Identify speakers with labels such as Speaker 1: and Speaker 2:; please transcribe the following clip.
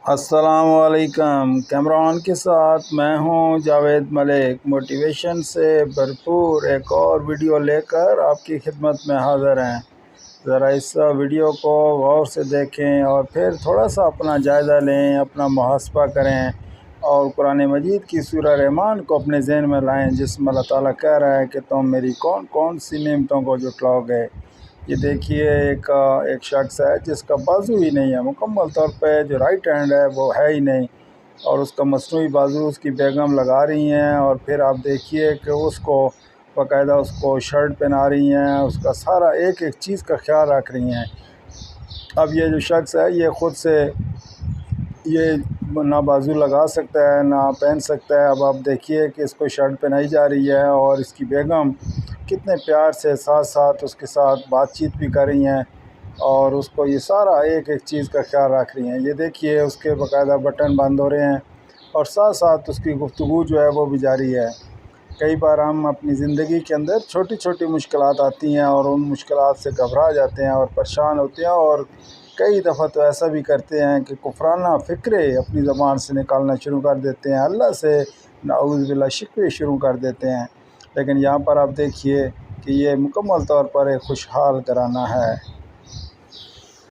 Speaker 1: السلام علیکم۔ کیمران کے ساتھ میں ہوں جاوید ملک، موٹیویشن سے بھرپور ایک اور ویڈیو لے کر آپ کی خدمت میں حاضر ہیں۔ ذرا اس ویڈیو کو غور سے دیکھیں اور پھر تھوڑا سا اپنا جائزہ لیں، اپنا محاسبہ کریں اور قرآن مجید کی سورہ رحمان کو اپنے ذہن میں لائیں، جس میں اللہ تعالیٰ کہہ رہا ہے کہ تم میری کون کون سی نعمتوں کو جھٹلاؤ گے۔ یہ دیکھیے ایک شخص ہے جس کا بازو ہی نہیں ہے، مکمل طور پہ جو رائٹ ہینڈ ہے وہ ہے ہی نہیں، اور اس کا مصنوعی بازو اس کی بیگم لگا رہی ہیں، اور پھر آپ دیکھیے کہ اس کو باقاعدہ اس کو شرٹ پہنا رہی ہیں، اس کا سارا ایک ایک چیز کا خیال رکھ رہی ہیں۔ اب یہ جو شخص ہے یہ خود سے یہ نہ بازو لگا سکتا ہے نہ پہن سکتا ہے۔ اب آپ دیکھیے کہ اس کو شرٹ پہنائی جا رہی ہے اور اس کی بیگم کتنے پیار سے ساتھ ساتھ اس کے ساتھ بات چیت بھی کر رہی ہیں، اور اس کو یہ سارا ایک ایک چیز کا خیال رکھ رہی ہیں۔ یہ دیکھیے اس کے باقاعدہ بٹن بند ہو رہے ہیں، اور ساتھ ساتھ اس کی گفتگو جو ہے وہ بھی جاری ہے۔ کئی بار ہم اپنی زندگی کے اندر چھوٹی چھوٹی مشکلات آتی ہیں اور ان مشکلات سے گھبرا جاتے ہیں اور پریشان ہوتے ہیں، اور کئی دفعہ تو ایسا بھی کرتے ہیں کہ کفرانہ فکرے اپنی زبان سے نکالنا شروع کر دیتے ہیں، اللہ سے نعوذ باللہ شکوے شروع کر دیتے ہیں۔ لیکن یہاں پر آپ دیکھیے کہ یہ مکمل طور پر ایک خوشحال گھرانہ ہے۔